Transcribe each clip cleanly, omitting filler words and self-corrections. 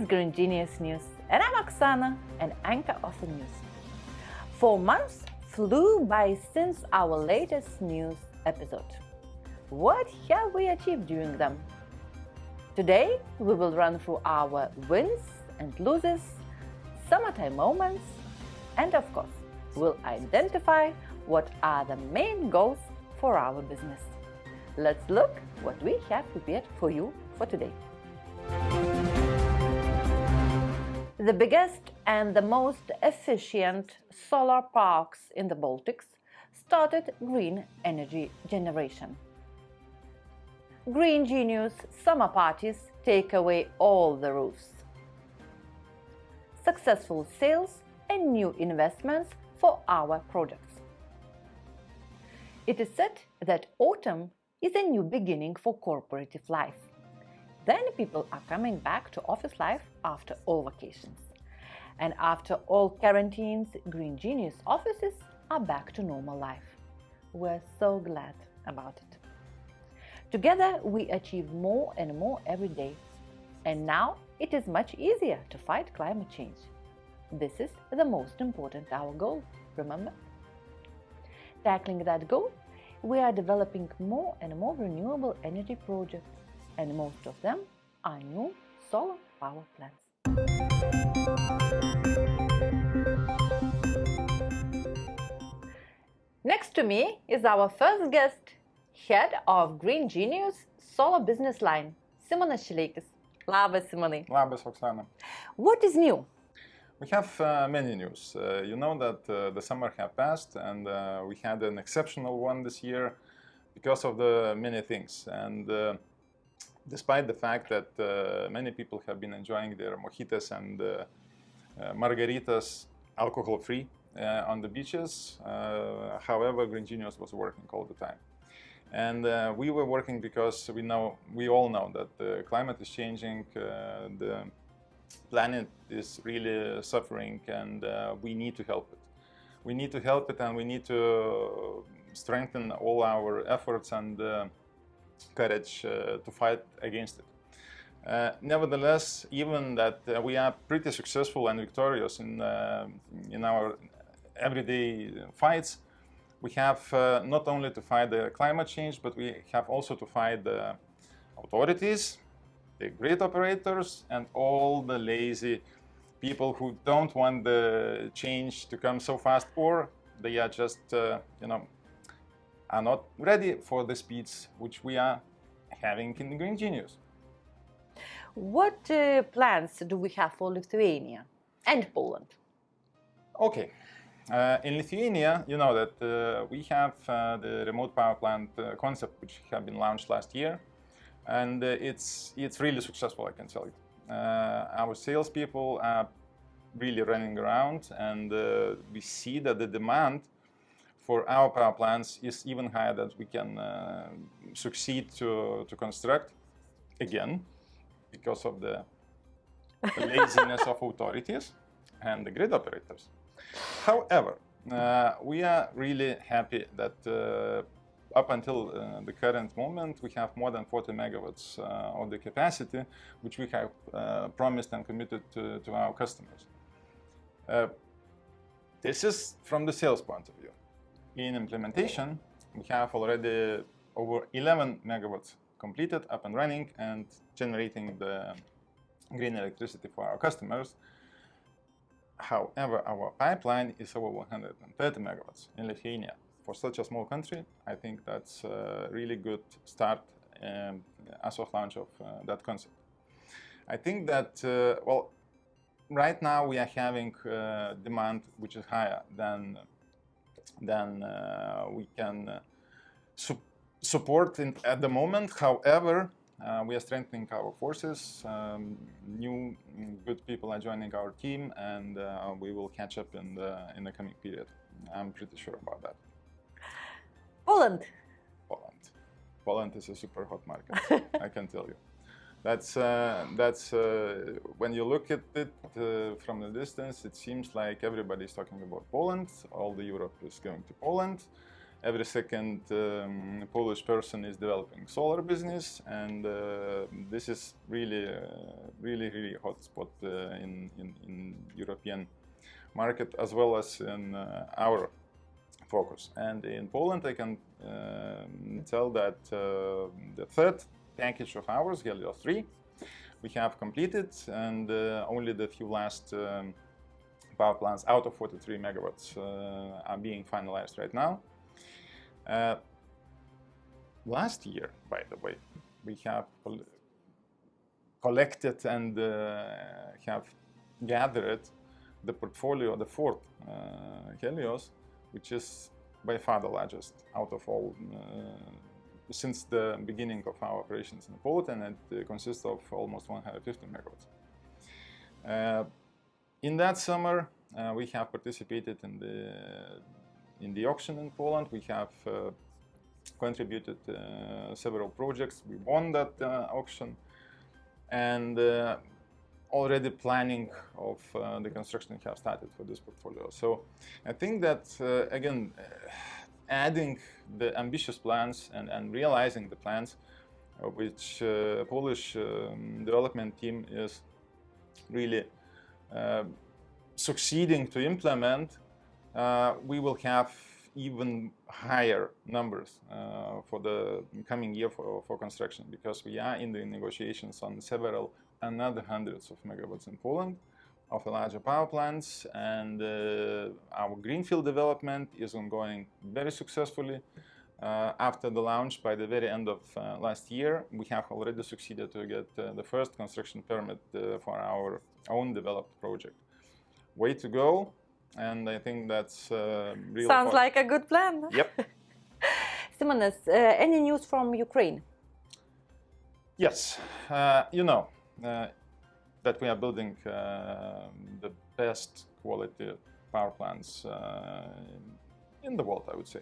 Green Genius News, and I'm Oksana, an anchor of the news. 4 months flew by since our latest news episode. What have we achieved during them? Today, we will run through our wins and losses, summertime moments, and of course, we'll identify what are the main goals for our business. Let's look what we have prepared for you for today. The biggest and the most efficient solar parks in the Baltics started green energy generation. Green Genius summer parties take away all the roofs. Successful sales and new investments for our projects. It is said that autumn is a new beginning for corporative life. Then people are coming back to office life after all vacations. And after all quarantines, Green Genius offices are back to normal life. We're so glad about it. Together we achieve more and more every day. And now it is much easier to fight climate change. This is the most important our goal, remember? Tackling that goal, we are developing more and more renewable energy projects, and most of them are new solar power plants. Next to me is our first guest, head of Green Genius Solar Business Line, Simonas Šileikis. Labas, Simonai. Labas, Oksana. What is new? We have many news. You know that the summer have passed, and we had an exceptional one this year because of the many things. And despite the fact that many people have been enjoying their mojitos and margaritas alcohol-free on the beaches, however, Green Genius was working all the time. And we were working because we all know that the climate is changing, the planet is really suffering, and we need to help it. We need to help it, and we need to strengthen all our efforts and courage to fight against it. Nevertheless, even that we are pretty successful and victorious in our everyday fights, we have not only to fight the climate change, but we have also to fight the authorities, the grid operators, and all the lazy people who don't want the change to come so fast, or they are just, are not ready for the speeds which we are having in the Green Genius. What plans do we have for Lithuania and Poland? Okay. In Lithuania, you know that we have the remote power plant concept, which have been launched last year, and it's really successful, I can tell you. Our salespeople are really running around, and we see that the demand for our power plants is even higher than we can succeed to construct, again, because of the laziness of authorities and the grid operators. However, we are really happy that up until the current moment, we have more than 40 megawatts of the capacity, which we have promised and committed to our customers. This is from the sales point of view. In implementation, we have already over 11 megawatts completed, up and running, and generating the green electricity for our customers. However, our pipeline is over 130 megawatts in Lithuania. For such a small country, I think that's a really good start as of launch of that concept. I think that, right now we are having demand which is higher than we can support at the moment. However, we are strengthening our forces. New good people are joining our team, and we will catch up in the coming period. I'm pretty sure about that. Poland is a super hot market. I can tell you. That's when you look at it from the distance, it seems like everybody is talking about Poland. All the Europe is going to Poland. every second Polish person is developing solar business, and this is really hot spot in European market as well as in our focus. And in Poland, I can tell that the third package of ours, Helios 3, we have completed, and only the few last power plants out of 43 megawatts are being finalized right now. Last year, by the way, we have collected and have gathered the portfolio, the fourth Helios, which is by far the largest out of all since the beginning of our operations in Poland, and it consists of almost 150 megawatts. In that summer, we have participated in the auction in Poland. We have contributed several projects. We won that auction, and already planning of the construction have started for this portfolio. So I think that again, adding the ambitious plans and realizing the plans which Polish development team is really succeeding to implement, we will have even higher numbers for the coming year for construction, because we are in the negotiations on several another hundreds of megawatts in Poland of the larger power plants, and our greenfield development is ongoing very successfully. After the launch by the very end of last year, we have already succeeded to get the first construction permit for our own developed project. Way to go, and I think that's real. Sounds like a good plan. Yep. Simonas, any news from Ukraine? Yes, you know that we are building the best quality power plants in the world, I would say.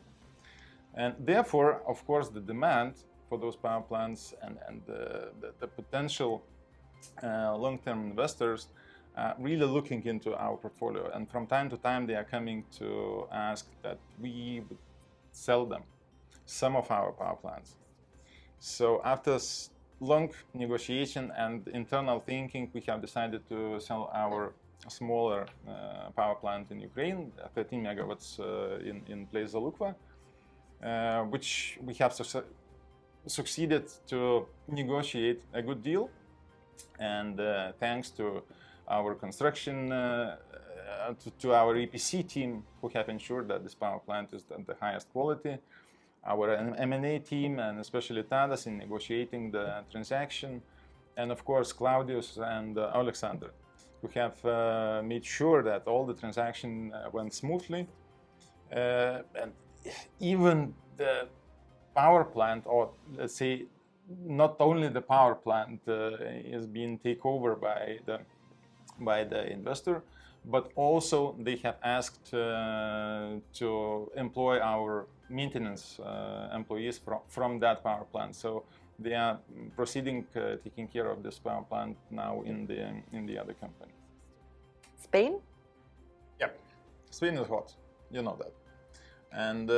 And therefore, of course, the demand for those power plants and the potential long-term investors really looking into our portfolio. And from time to time, they are coming to ask that we would sell them some of our power plants. So after long negotiation and internal thinking, we have decided to sell our smaller power plant in Ukraine, 13 megawatts in place Zalukva, which we have succeeded to negotiate a good deal. And thanks to our construction, to our EPC team, who have ensured that this power plant is at the highest quality, our M&A team, and especially Tadas in negotiating the transaction, and of course Claudius and Alexander, who have made sure that all the transaction went smoothly. And even the power plant, or let's say not only the power plant is being taken over by the investor, but also they have asked to employ our maintenance employees from that power plant. So they are proceeding taking care of this power plant now in the other company. Spain? Yeah, Spain is hot, you know that. And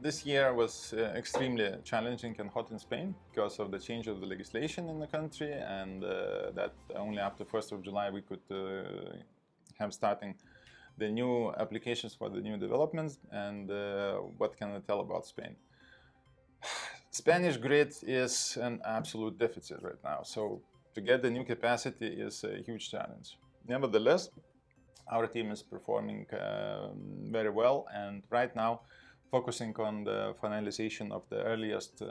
this year was extremely challenging and hot in Spain because of the change of the legislation in the country, and that only after 1st of July we could have starting the new applications for the new developments. And what can I tell about Spain? Spanish grid is an absolute deficit right now, so to get the new capacity is a huge challenge. Nevertheless, our team is performing very well, and right now focusing on the finalization of the earliest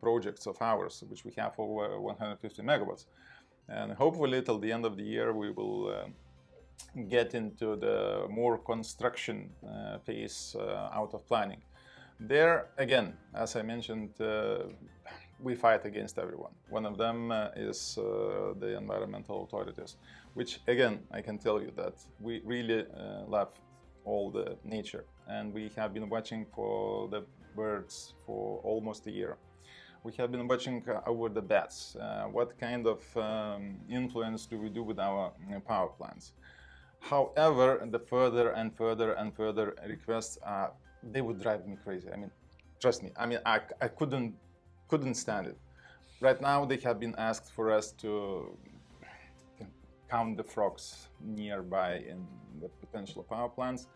projects of ours, which we have over 150 megawatts. And hopefully till the end of the year we will get into the more construction phase out of planning. There again, as I mentioned, we fight against everyone. One of them is the environmental authorities, which again, I can tell you that we really love all the nature, and we have been watching for the birds for almost a year. We have been watching over the bats. What kind of influence do we do with our power plants? However, the further and further requests are they would drive me crazy. I mean, trust me. I mean, I couldn't stand it. Right now, they have been asked for us to count the frogs nearby in the potential power plants.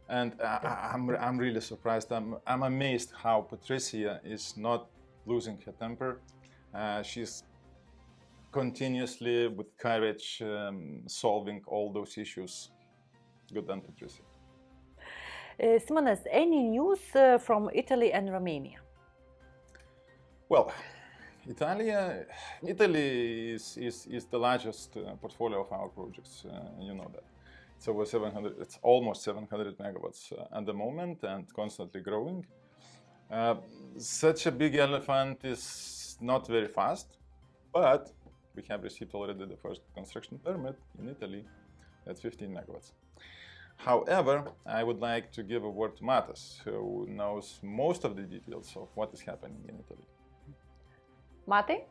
And I'm really surprised. I'm amazed how Patricia is not losing her temper. She's continuously, with courage, solving all those issues. Good done, Patricia. Simonas, any news from Italy and Romania? Well, Italy is the largest portfolio of our projects. You know that. It's over 700. It's almost 700 megawatts at the moment and constantly growing. Such a big elephant is not very fast, but we have received already the first construction permit in Italy at 15 megawatts. However, I would like to give a word to Matas, who knows most of the details of what is happening in Italy. Mate?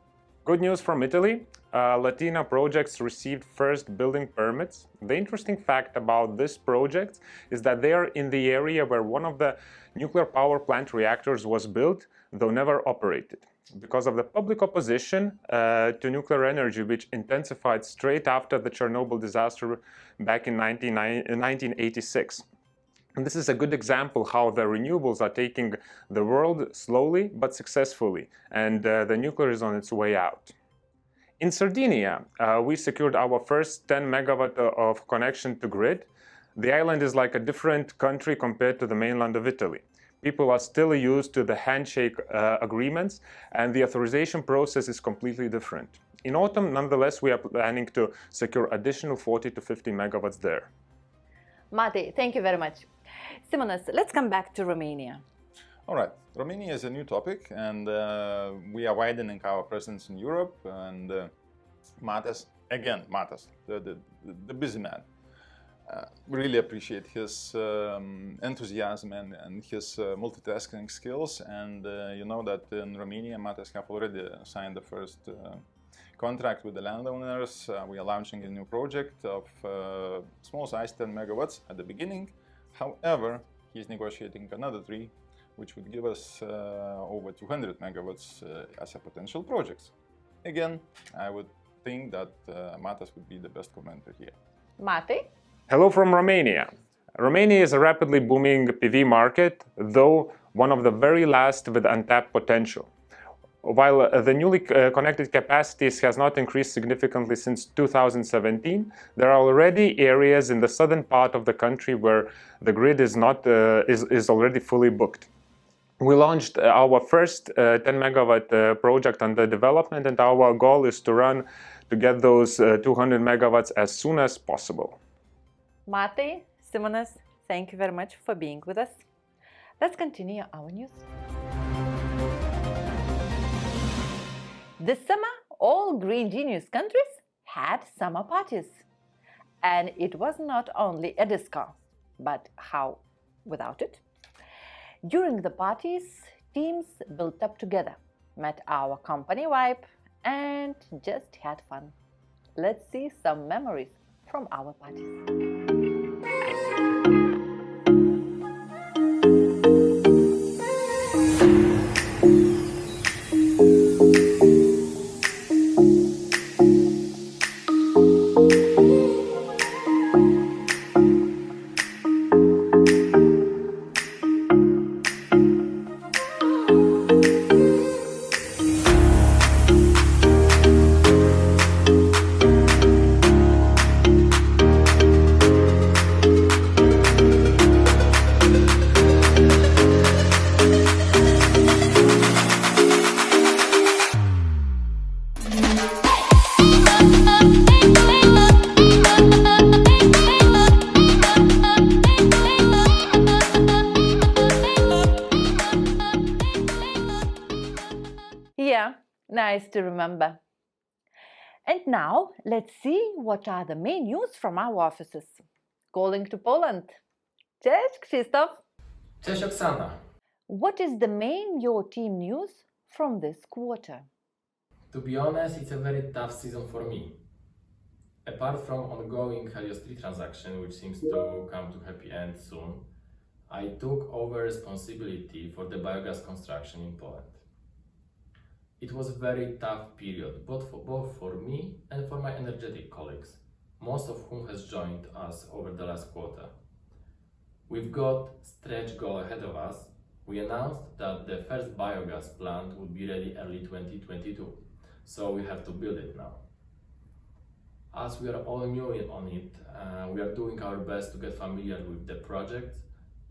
Good news from Italy. Latina projects received first building permits. The interesting fact about this project is that they are in the area where one of the nuclear power plant reactors was built, though never operated, because of the public opposition to nuclear energy, which intensified straight after the Chernobyl disaster back in 1986. And this is a good example how the renewables are taking the world slowly but successfully, and the nuclear is on its way out. In Sardinia, we secured our first 10 megawatt of connection to grid. The island is like a different country compared to the mainland of Italy. People are still used to the handshake agreements, and the authorization process is completely different. In autumn, nonetheless, we are planning to secure additional 40 to 50 megawatts there. Mate, thank you very much. Simonas, let's come back to Romania. All right, Romania is a new topic, and we are widening our presence in Europe. And Matas, the busy man, really appreciate his enthusiasm and his multitasking skills. And you know that in Romania, Matas have already signed the first contract with the landowners. We are launching a new project of small size, 10 megawatts at the beginning. However, he's negotiating another 3, which would give us over 200 megawatts as a potential projects. Again, I would think that Matas would be the best commenter here. Mate? Hello from Romania. Romania is a rapidly booming PV market, though one of the very last with untapped potential. While the newly connected capacities has not increased significantly since 2017, there are already areas in the southern part of the country where the grid is already fully booked. We launched our first 10 megawatt project under development, and our goal is to get those 200 megawatts as soon as possible. Mate, Simonas, thank you very much for being with us. Let's continue our news. This summer, all Green Genius countries had summer parties. And it was not only a disco, but how without it? During the parties, teams built up together, met our company vibe, and just had fun. Let's see some memories from our parties. Yeah, nice to remember. And now let's see what are the main news from our offices. Calling to Poland. Cześć, Krzysztof. Cześć, Oksana. What is the main your team news from this quarter? To be honest, it's a very tough season for me. Apart from ongoing Helios 3 transaction, which seems to come to happy end soon, I took over responsibility for the biogas construction in Poland. It was a very tough period, both for me and for my energetic colleagues, most of whom has joined us over the last quarter. We've got stretch goal ahead of us. We announced that the first biogas plant would be ready early 2022, so we have to build it now. As we are all new on it, we are doing our best to get familiar with the project.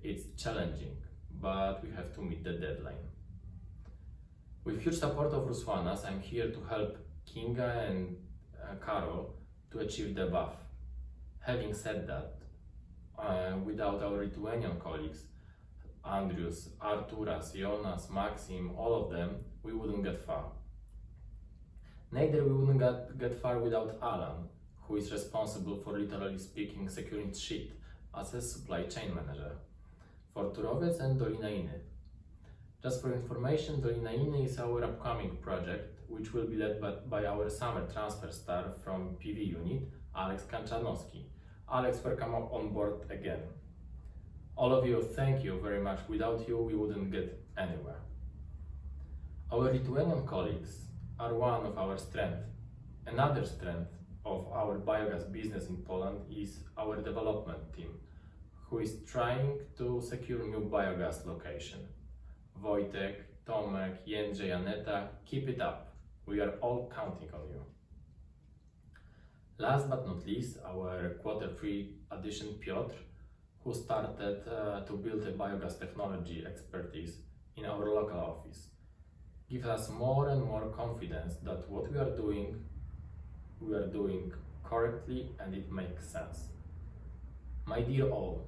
It's challenging, but we have to meet the deadline. With huge support of Ruswanas, I'm here to help Kinga and Karol to achieve the above. Having said that, without our Lithuanian colleagues, Andrius, Arturas, Jonas, Maxim, all of them, we wouldn't get far. Neither we wouldn't get far without Alan, who is responsible for, literally speaking, securing shit as a supply chain manager for Turowiec and Dolina Inny. Just for information, Dolina Inny is our upcoming project, which will be led by our summer transfer star from PV unit, Alex Kanchanowski. Alex, welcome on board again. All of you, thank you very much. Without you, we wouldn't get anywhere. Our Lithuanian colleagues are one of our strengths. Another strength of our biogas business in Poland is our development team, who is trying to secure new biogas location. Wojtek, Tomek, Jędrzej, Aneta, keep it up. We are all counting on you. Last but not least, our Q3 addition Piotr, who started to build a biogas technology expertise in our local office, gives us more and more confidence that what we are doing correctly and it makes sense. My dear all,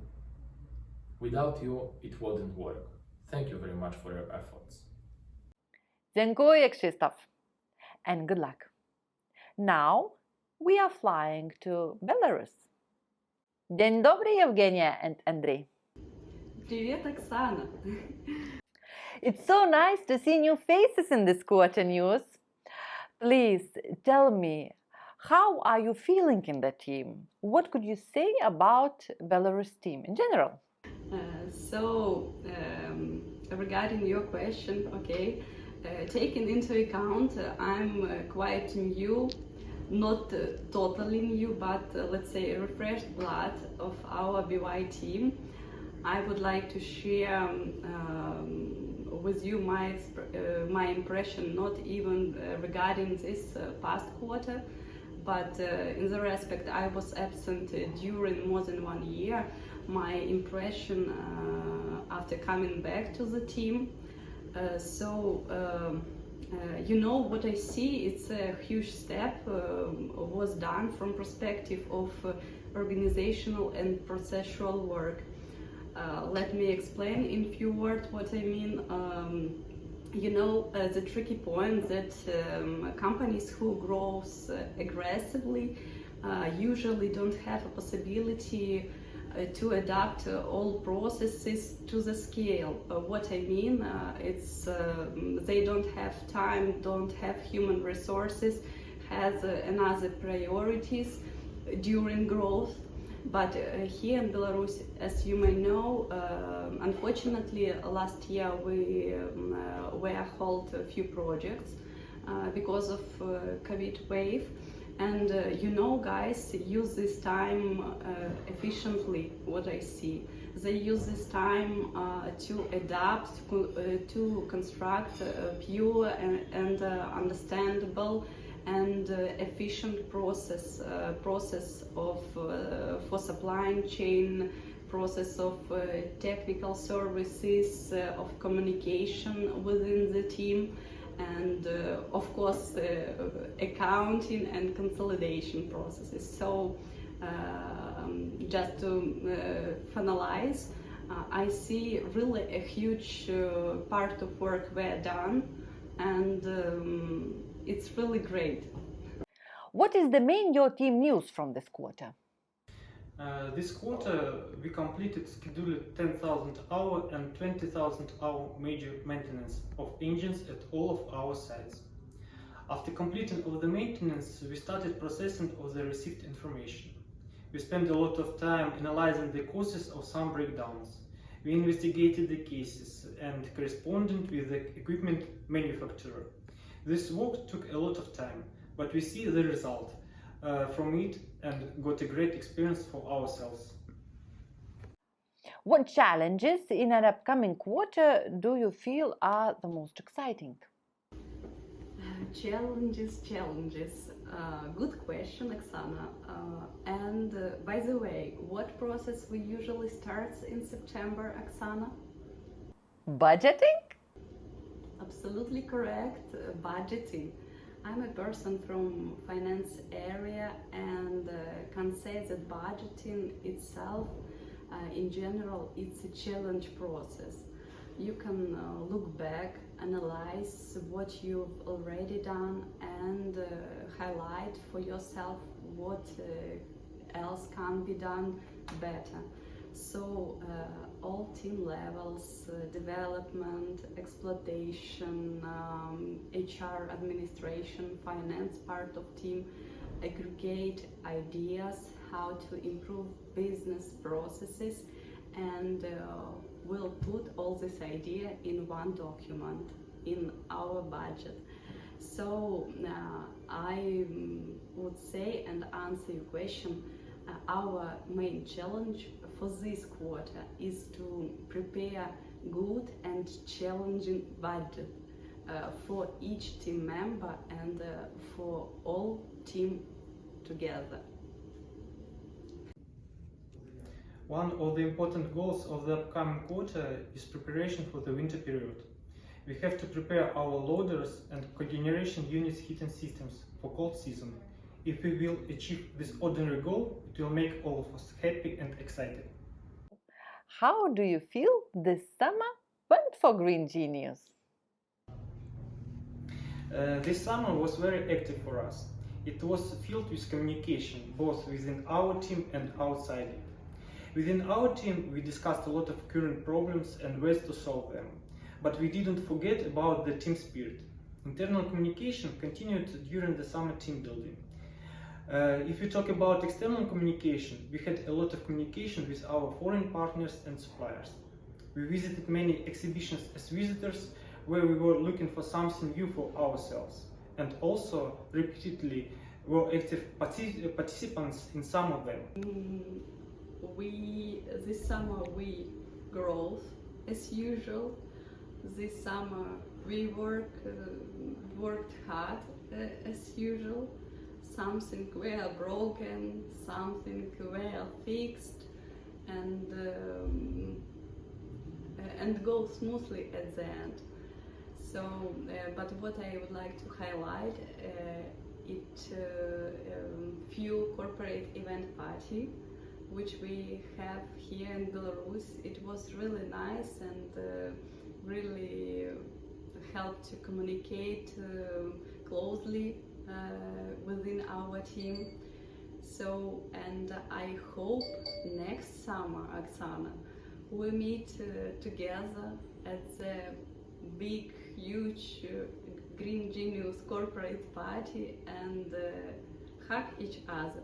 without you it wouldn't work. Thank you very much for your efforts. Dziękuję, Krzysztof, and good luck. Now we are flying to Belarus. Dzień dobry, Evgenia and Andrei. Привет, Оксана. It's so nice to see new faces in this quarter news. Please tell me, how are you feeling in the team? What could you say about Belarus team in general? Regarding your question, okay, taking into account I'm quite new, not totally new, but let's say a refreshed blood of our BY team. I would like to share with you my impression, not even regarding this past quarter, but in the respect I was absent during more than 1 year. My impression after coming back to the team. You know what I see, it's a huge step was done from perspective of organizational and processual work. Let me explain in few words what I mean. The tricky point that companies who grow aggressively usually don't have a possibility to adapt all processes to the scale. What I mean, it's they don't have time, don't have human resources, has another priorities during growth. But here in Belarus, as you may know, unfortunately last year we were halt a few projects because of COVID wave. And guys use this time efficiently, what I see. They use this time to adapt, to construct a pure and understandable and efficient process of for supply chain, process of technical services, of communication within the team, and of course accounting and consolidation processes. So just to finalize, I see really a huge part of work were done, and it's really great. What is the main your team news from this quarter? This quarter we completed scheduled 10,000 hour and 20,000 hour major maintenance of engines at all of our sites. After completing of the maintenance, we started processing of the received information. We spent a lot of time analyzing the causes of some breakdowns We investigated the cases and corresponded with the equipment manufacturer. This work took a lot of time, but we see the result from it and got a great experience for ourselves. What challenges in an upcoming quarter do you feel are the most exciting? Challenges. Good question, Oksana. And by the way, what process we usually starts in September, Oksana? Budgeting? Absolutely correct. Budgeting. I'm a person from finance area and can say that budgeting itself, in general, it's a challenge process. You can look back, analyze what you've already done, and highlight for yourself what else can be done better. So all team levels, development, exploitation, HR, administration, finance part of team, aggregate ideas how to improve business processes, and we'll put all this idea in one document in our budget. So I would say and answer your question, our main challenge for this quarter is to prepare good and challenging budget for each team member and for all team together. One of the important goals of the upcoming quarter is preparation for the winter period. We have to prepare our loaders and cogeneration units heating systems for cold season. If we will achieve this ordinary goal, it will make all of us happy and excited. How do you feel this summer went for Green Genius? This summer was very active for us. It was filled with communication, both within our team and outside it. Within our team, we discussed a lot of current problems and ways to solve them. But we didn't forget about the team spirit. Internal communication continued during the summer team building. If we talk about external communication, we had a lot of communication with our foreign partners and suppliers. We visited many exhibitions as visitors where we were looking for something new for ourselves, and also repeatedly were active participants in some of them. This summer we growth as usual. This summer we worked hard as usual. Something were broken, something were fixed, and go smoothly at the end. So, but what I would like to highlight, few corporate event party, which we have here in Belarus. It was really nice and really helped to communicate closely within our team. So, and I hope next summer, Oksana, we meet together at the big, huge Green Genius corporate party and hug each other.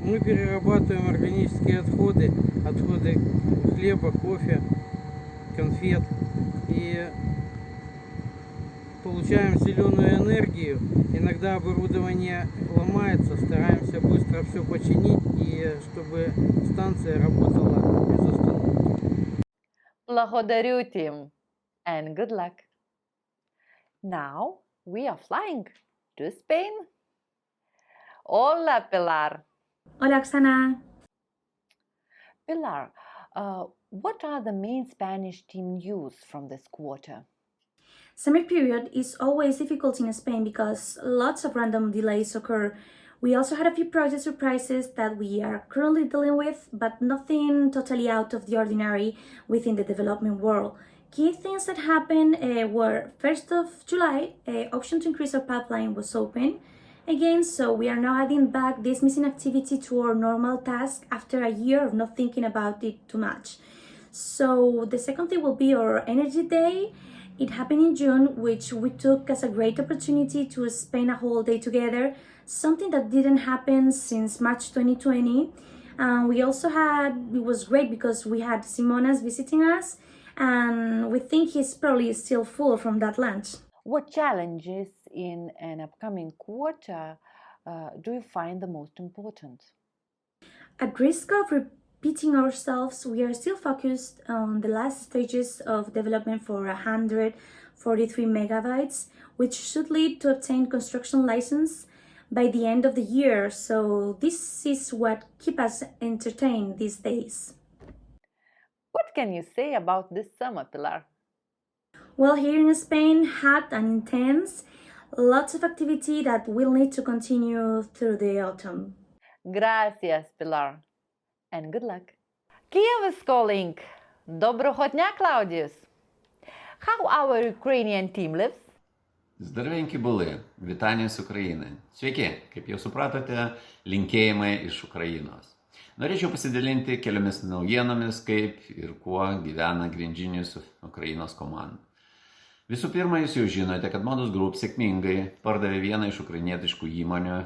Мы перерабатываем органические отходы, отходы хлеба, кофе, конфет и получаем зеленую энергию. Иногда оборудование ломается, стараемся быстро все починить и чтобы станция работала без остановки. Благодарю, Tim, and good luck. Now we are flying to Spain. Hola, Pilar. Hola, Oksana. Pilar, what are the main Spanish team news from this quarter? Summer period is always difficult in Spain because lots of random delays occur. We also had a few project surprises that we are currently dealing with, but nothing totally out of the ordinary within the development world. Key things that happened were 1st of July, option to increase our pipeline was open again, so we are now adding back this missing activity to our normal task after a year of not thinking about it too much. So the second thing will be our Energy Day. It happened in June, which we took as a great opportunity to spend a whole day together, something that didn't happen since March 2020. And it was great because we had Simonas visiting us, and we think he's probably still full from that lunch. What challenges in an upcoming quarter do you find the most important? At risk of repeating ourselves, we are still focused on the last stages of development for 143 megabytes, which should lead to obtain construction license by the end of the year. So this is what keeps us entertained these days. What can you say about this summer, Pilar? Well, here in Spain, hot and intense, lots of activity that will need to continue through the autumn. Gracias, Pilar. And good luck. Kiev is calling. Доброго дня, Claudius. How our Ukrainian team lives? Здоровенькі були. Вітання з України. Sveiki, kaip jau supratote, linkėjimai iš Ukrainos. Norėčiau pasidalinti keliomis naujienomis, kaip ir kuo gyvena Grindžinius Ukrainos komanda. Visų pirma, jūs jau žinote, kad Modus Group sėkmingai pardavė vieną iš ukrainietiškų įmonių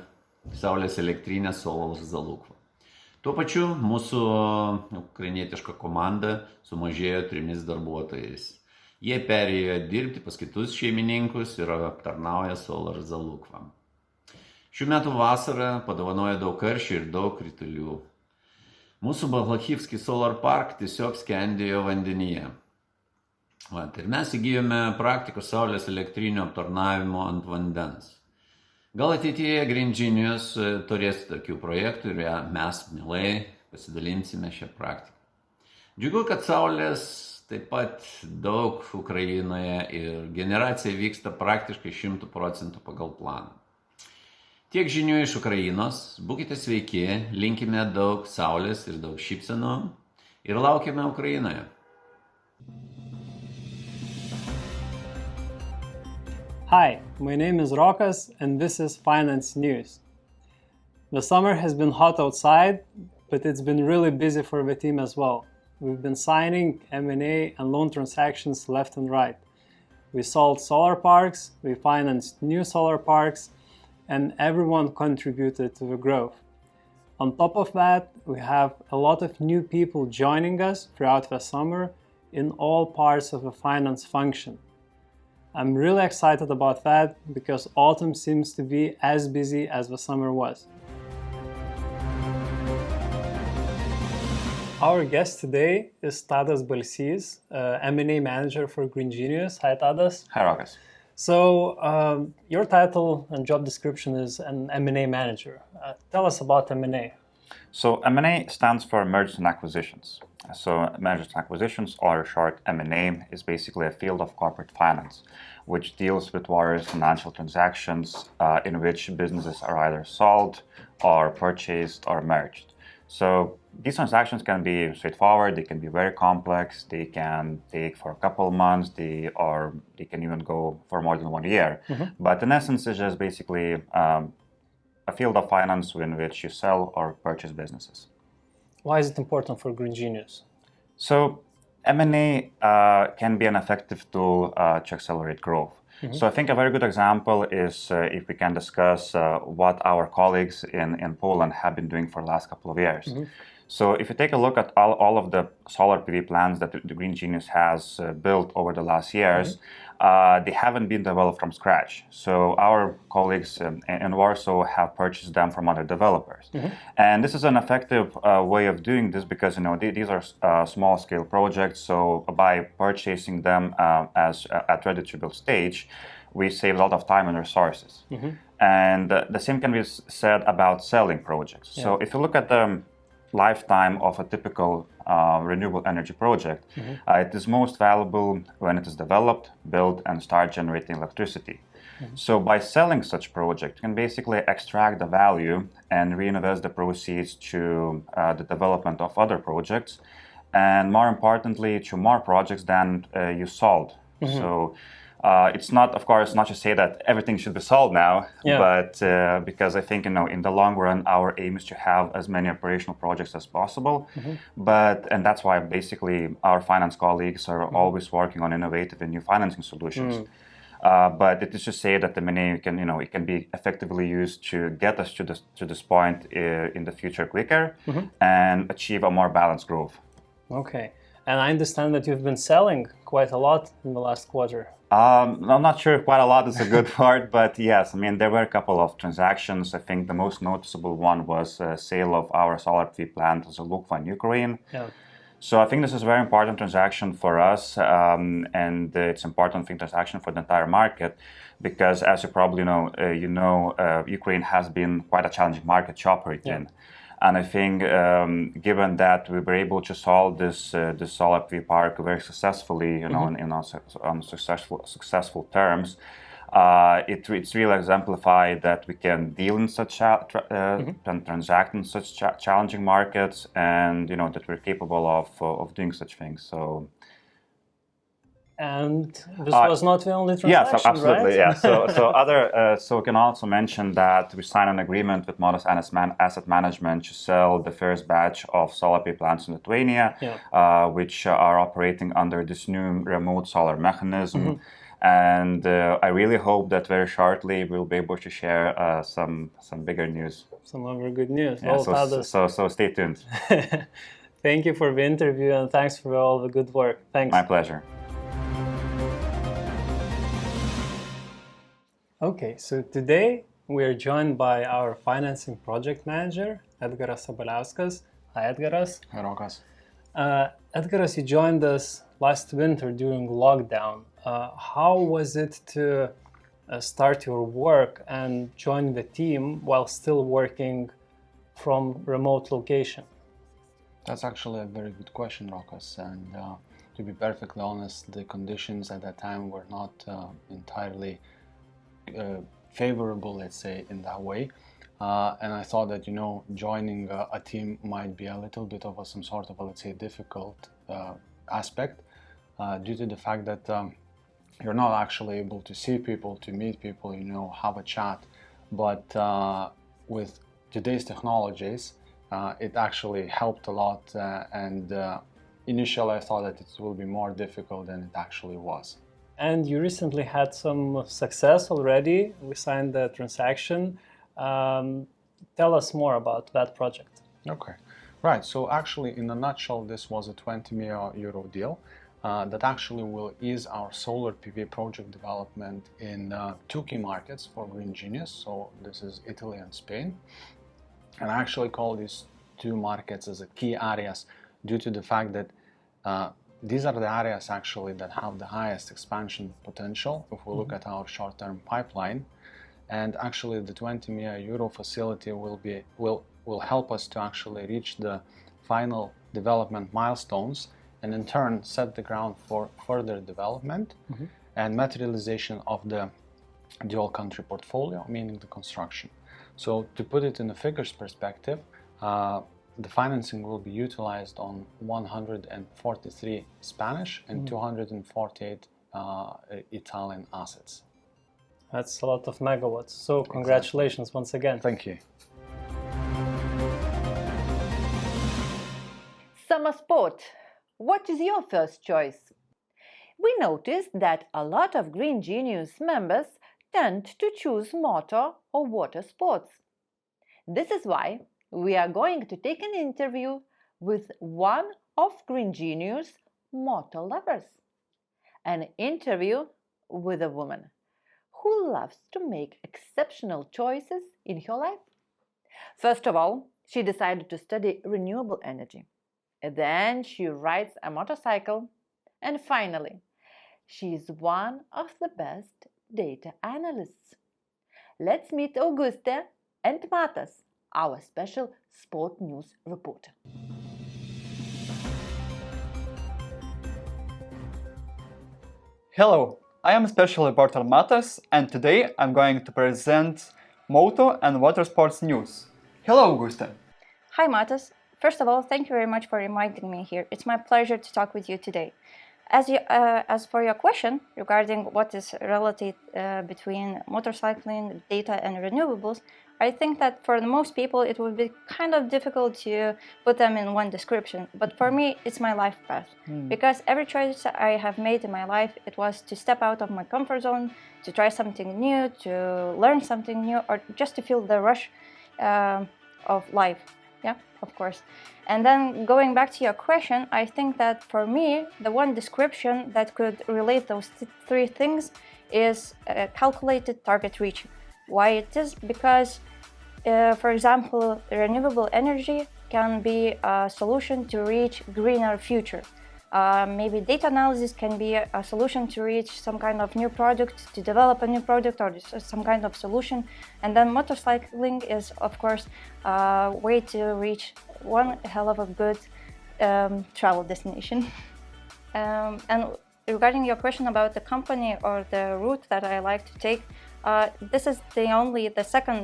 saulės elektrinę Solos Zalukva. Tuo pačiu mūsų ukrainietiška komanda sumažėjo 3 darbuotojais. Jie perėjo dirbti pas kitus šeimininkus ir aptarnauja Solar Zalukvą. Šių metų vasarą padovanojo daug karščių ir daug kritulių. Mūsų Balachivski Solar Park tiesiog skendėjo vandenyje. Ir mes įgijome praktikos saulės elektrinių aptarnavimo ant vandens. Gal ateityje Grindžinius turės tokių projektų ir mes mielai pasidalinsime šią praktiką. Džiugu, kad saulės taip pat daug Ukrainoje ir generacija vyksta praktiškai 100% pagal planą. Tiek žinių iš Ukrainos, būkite sveiki, linkime daug saulės ir daug šypsenų ir laukiame Ukrainoje. Hi, my name is Rokas and this is Finance News. The summer has been hot outside, but it's been really busy for the team as well. We've been signing M&A and loan transactions left and right. We sold solar parks, we financed new solar parks, and everyone contributed to the growth. On top of that, we have a lot of new people joining us throughout the summer in all parts of the finance function. I'm really excited about that because autumn seems to be as busy as the summer was. Our guest today is Tadas Balsys, M&A manager for Grindžinius. Hi, Tadas. Hi, Rokas. So, your title and job description is an M&A manager. Tell us about M&A. So, M&A stands for mergers and acquisitions. So, mergers and acquisitions, or short M&A, is basically a field of corporate finance, which deals with various financial transactions in which businesses are either sold or purchased or merged. So these transactions can be straightforward, they can be very complex, they can take for a couple of months, they can even go for more than 1 year. Mm-hmm. But in essence, it's just basically a field of finance in which you sell or purchase businesses. Why is it important for Grindžinius? So M&A can be an effective tool to accelerate growth. Mm-hmm. So I think a very good example is if we can discuss what our colleagues in Poland have been doing for the last couple of years. Mm-hmm. So if you take a look at all of the solar PV plants that the Grindžinius has built over the last years, mm-hmm. They haven't been developed from scratch. So our colleagues in Warsaw have purchased them from other developers. Mm-hmm. And this is an effective way of doing this because these are small-scale projects. So by purchasing them at ready-to-build stage, we save a lot of time and resources. Mm-hmm. And the same can be said about selling projects. Yeah. So if you look at the lifetime of a typical renewable energy project, mm-hmm. It is most valuable when it is developed, built, and start generating electricity. Mm-hmm. So by selling such project, you can basically extract the value and reinvest the proceeds to the development of other projects, and more importantly, to more projects than you sold. Mm-hmm. So it's not, of course, not to say that everything should be sold now, yeah. But because I think, in the long run, our aim is to have as many operational projects as possible. Mm-hmm. And that's why basically our finance colleagues are mm-hmm. always working on innovative and new financing solutions. But it is to say that M&A can, it can be effectively used to get us to this point in the future quicker and achieve a more balanced growth. Okay. And I understand that you've been selling quite a lot in the last quarter. I'm not sure if quite a lot is a good word, but yes, I mean, there were a couple of transactions. I think the most noticeable one was a sale of our solar PV plant as a Lithuania, Ukraine. Yeah. So I think this is a very important transaction for us, and it's an important transaction for the entire market, because as you probably know, Ukraine has been quite a challenging market to operate in. And I think, given that we were able to solve this solar PV park very successfully, on successful terms, it's really exemplified that we can deal in such transact in such challenging markets, and that we're capable of doing such things. So. And this was not the only transaction, yes, absolutely, right? Yeah. So we can also mention that we signed an agreement with Modus Asset Management to sell the first batch of solar PV plants in Lithuania, which are operating under this new remote solar mechanism. And I really hope that very shortly we'll be able to share some bigger news. Some other good news. Yeah, so stay tuned. Thank you for the interview, and thanks for all the good work. Thanks. My pleasure. Okay, so today we are joined by our financing project manager, Edgaras Sabaliauskas. Hi, Edgaras. Hi, Rokas. Edgaras, you joined us last winter during lockdown. How was it to start your work and join the team while still working from remote location? That's actually a very good question, Rokas. And to be perfectly honest, the conditions at that time were not entirely favorable, let's say, in that way. And I thought that, joining a team might be a little bit of some sort of, let's say, difficult aspect due to the fact that you're not actually able to see people, to meet people, have a chat. But with today's technologies, it actually helped a lot. And initially I thought that it will be more difficult than it actually was. And you recently had some success already. We signed the transaction. Tell us more about that project. Okay, right. So actually, in a nutshell, this was a 20 million euro deal that actually will ease our solar PV project development in two key markets for Green Genius. So this is Italy and Spain. And I actually call these two markets as key areas due to the fact that these are the areas actually that have the highest expansion potential if we look at our short-term pipeline. And actually the 20 million euro facility will help us to actually reach the final development milestones and in turn set the ground for further development and materialization of the dual country portfolio, meaning the construction. So to put it in a figures perspective, the financing will be utilized on 143 Spanish and 248 Italian assets. That's a lot of megawatts. So congratulations once again. Thank you. Summer sport. What is your first choice? We noticed that a lot of Green Genius members tend to choose motor or water sports. This is why we are going to take an interview with one of Green Genius' motor lovers. An interview with a woman who loves to make exceptional choices in her life. First of all, she decided to study renewable energy. Then she rides a motorcycle. And finally, she is one of the best data analysts. Let's meet Auguste and Matas, our special sport news reporter. Hello, I am special reporter Matas, and today I'm going to present moto and water sports news. Hello, Auguste. Hi, Matas. First of all, thank you very much for inviting me here. It's my pleasure to talk with you today. As for your question regarding what is related between motorcycling, data and renewables, I think that for the most people it would be kind of difficult to put them in one description. But for me, it's my life path. Because every choice I have made in my life, it was to step out of my comfort zone, to try something new, to learn something new, or just to feel the rush of life. Yeah, of course. And then going back to your question, I think that for me, the one description that could relate those three things is calculated target reaching. Why it is? Because, for example, renewable energy can be a solution to reach greener future. Maybe data analysis can be a solution to reach some kind of new product, to develop a new product or some kind of solution. And then motorcycling is, of course, a way to reach one hell of a good travel destination. And regarding your question about the company or the route that I like to take, this is the second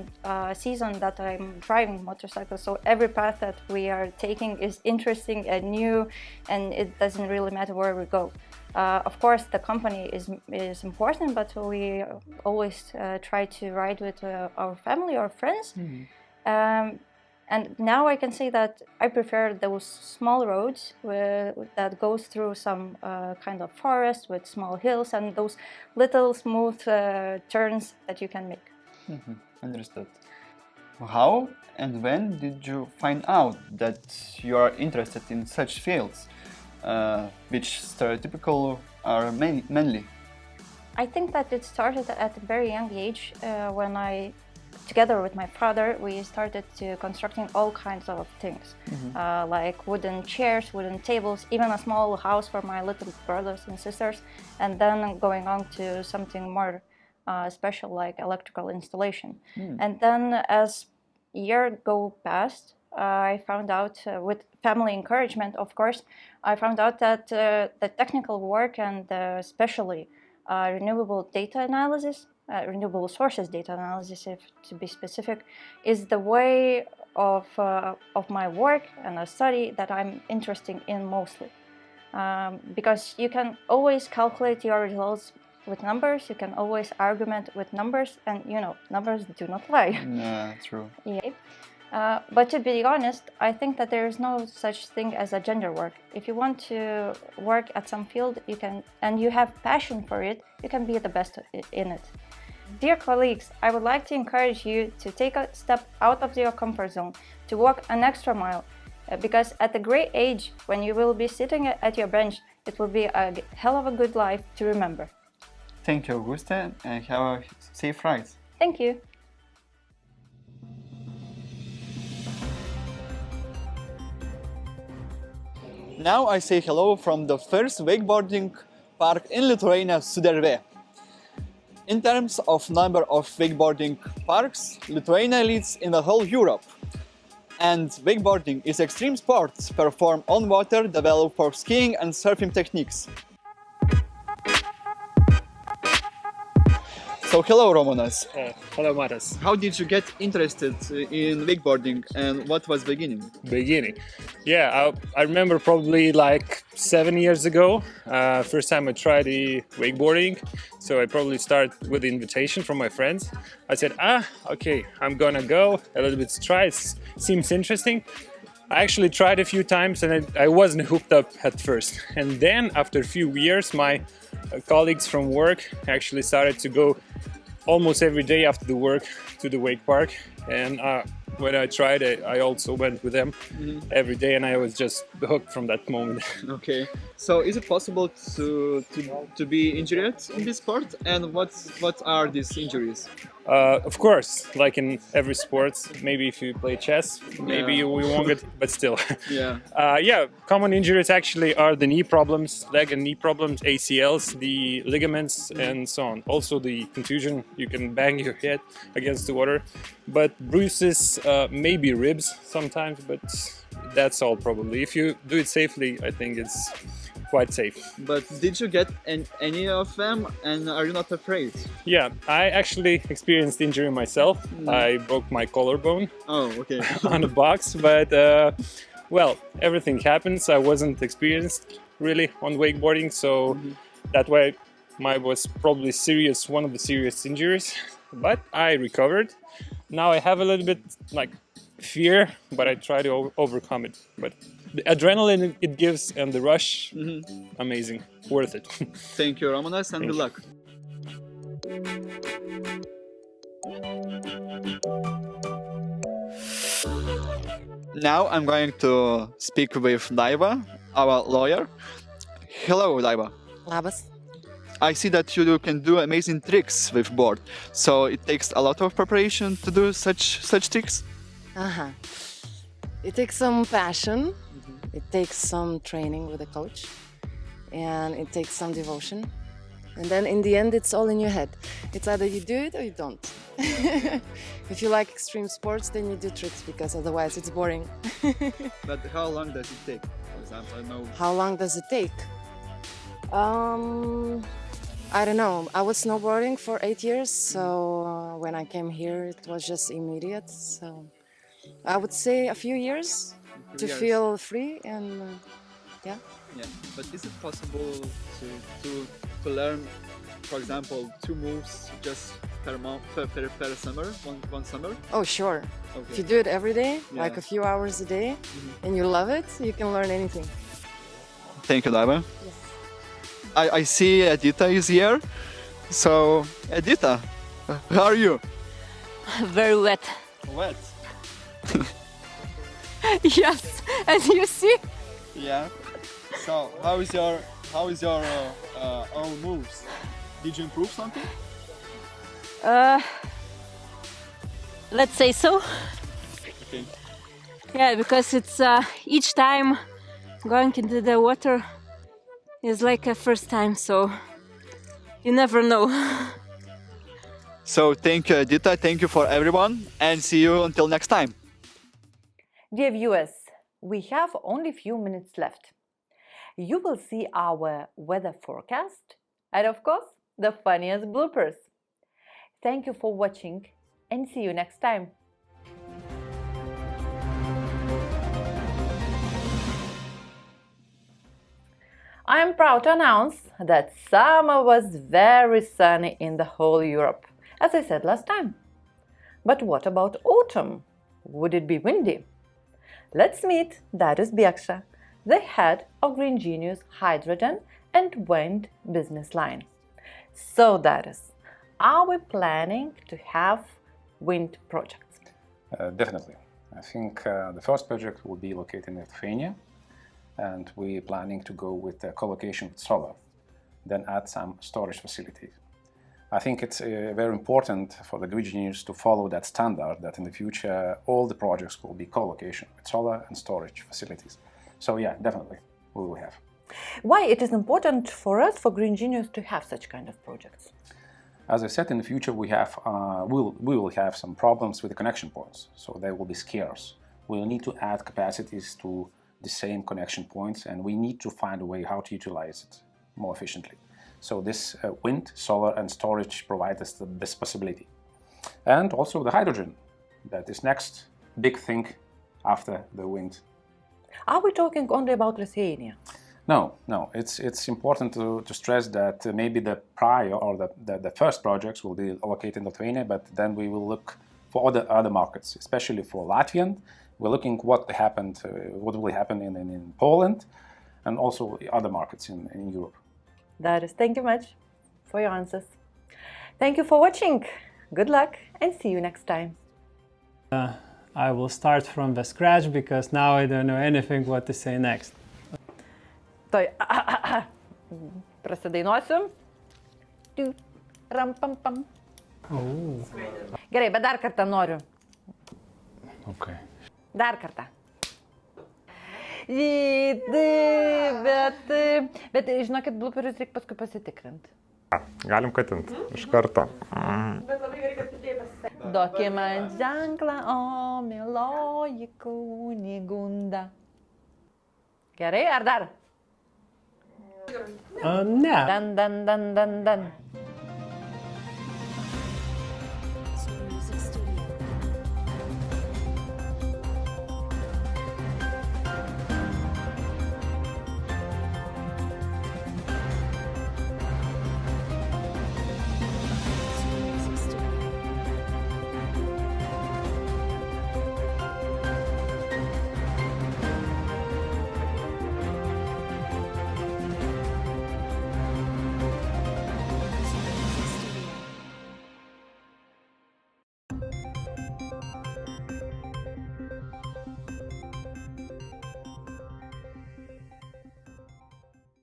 season that I'm driving motorcycles, so every path that we are taking is interesting and new, and it doesn't really matter where we go. Of course, the company is important, but we always try to ride with our family or friends. And now I can say that I prefer those small roads that goes through some kind of forest with small hills and those little smooth turns that you can make. Understood. How and when did you find out that you are interested in such fields, which stereotypical are mainly? I think that it started at a very young age when together with my father, we started to constructing all kinds of things, like wooden chairs, wooden tables, even a small house for my little brothers and sisters, and then going on to something more special like electrical installation. And then as years go past, I found out, with family encouragement, of course, I found out that the technical work and especially renewable data analysis, renewable sources data analysis, if to be specific, is the way of my work and a study that I'm interested in mostly. Because you can always calculate your results with numbers, you can always argument with numbers, and numbers do not lie. Yeah, true. Yeah. But to be honest, I think that there is no such thing as a gender work. If you want to work at some field, you can, and you have passion for it, you can be the best in it. Dear colleagues, I would like to encourage you to take a step out of your comfort zone, to walk an extra mile, because at a great age, when you will be sitting at your bench, it will be a hell of a good life to remember. Thank you, Augusta, and have a safe ride. Thank you. Now I say hello from the first wakeboarding park in Lithuania, Sudervė. In terms of number of wakeboarding parks, Lithuania leads in the whole Europe. And wakeboarding is extreme sport performed on water developed for skiing and surfing techniques. So hello, Romanas. Hello, Matas. How did you get interested in wakeboarding and what was beginning? Yeah, I remember probably like 7 years ago, first time I tried the wakeboarding. So I probably started with the invitation from my friends. I said, okay, I'm gonna go a little bit to try. It seems interesting. I actually tried a few times and I wasn't hooked up at first. And then after a few years, my colleagues from work actually started to go almost every day after the work to the wake park. And when I tried it, I also went with them every day, and I was just hooked from that moment. Okay, so is it possible to be injured in this sport, and what are these injuries? Of course, like in every sport, maybe if you play chess, maybe you won't get, but still. Yeah. Common injuries actually are the knee problems, leg and knee problems, ACLs, the ligaments, and so on. Also the contusion, you can bang your head against the water. But bruises, maybe ribs sometimes, but that's all probably. If you do it safely, I think it's quite safe. But did you get any of them, and are you not afraid? Yeah, I actually experienced injury myself. I broke my collarbone. Oh, okay. On the box, but well, everything happens. I wasn't experienced really on wakeboarding, so that way was probably one of the serious injuries. But I recovered. now I have a little bit like fear, but I try to overcome it. But the adrenaline it gives and the rush, amazing, worth it. Thank you, Romanas, and good luck. Now I'm going to speak with Daiva, our lawyer. Hello, Daiva. Labas. I see that you can do amazing tricks with board. So it takes a lot of preparation to do such tricks? Uh-huh. It takes some passion, it takes some training with a coach, and it takes some devotion. And then in the end, it's all in your head. It's either you do it or you don't. If you like extreme sports, then you do tricks because otherwise it's boring. But how long does it take? For example, I know. How long does it take? I don't know. I was snowboarding for 8 years, so when I came here, it was just immediate. So I would say a few years to feel free and yeah. Yeah, but is it possible to learn, for example, 2 moves just per summer, one summer? Oh, sure. Okay. If you do it every day, like a few hours a day, and you love it, you can learn anything. Thank you, Daiva. Yes. I see Edita is here. So, Edita, how are you? Very wet. Wet? Yes, as you see. Yeah. So, how is your all moves? Did you improve something? Let's say so. Okay. Yeah, because it's each time going into the water is like a first time, so you never know. So, thank you, Edita. Thank you for everyone, and see you until next time. Dear viewers, we have only few minutes left. You will see our weather forecast and, of course, the funniest bloopers. Thank you for watching and see you next time. I am proud to announce that summer was very sunny in the whole Europe, as I said last time. But what about autumn? Would it be windy? Let's meet Darius Bieksha, the head of Green Genius Hydrogen and Wind business line. So, Darius, are we planning to have wind projects? Definitely. I think the first project will be located in Lithuania, and we're planning to go with co-location with solar, then add some storage facilities. I think it's very important for the Green Genius to follow that standard, that in the future all the projects will be co-location with solar and storage facilities. So yeah, definitely we will have. Why it is important for us, for Green Genius, to have such kind of projects? As I said, in the future we will have some problems with the connection points, so they will be scarce. We'll need to add capacities to the same connection points, and we need to find a way how to utilize it more efficiently. So this wind, solar and storage provide us this possibility. And also the hydrogen, that is next big thing after the wind. Are we talking only about Lithuania? No. It's important to stress that maybe the prior or the first projects will be allocated in Lithuania, but then we will look for other markets, especially for Latvian. We're looking what will happen in Poland, and also other markets in Europe. Darius, thank you much for your answers. Thank you for watching. Good luck and see you next time. I will start from the scratch because now I don't know anything what to say next. Tai prasidainuosiu. Ram pam pam. Oh. Gerai, bet dar kartą noriu. Okay. Dar kartą. Bet žinokit, blooperius reikia paskui pasitikrinti. Galim katinti iš karto. Bet labai gerai, kad tu pasisakė. Duoki man ženklą, o mieloji Kunigunda. Gerai, ar dar? Ne. Dan.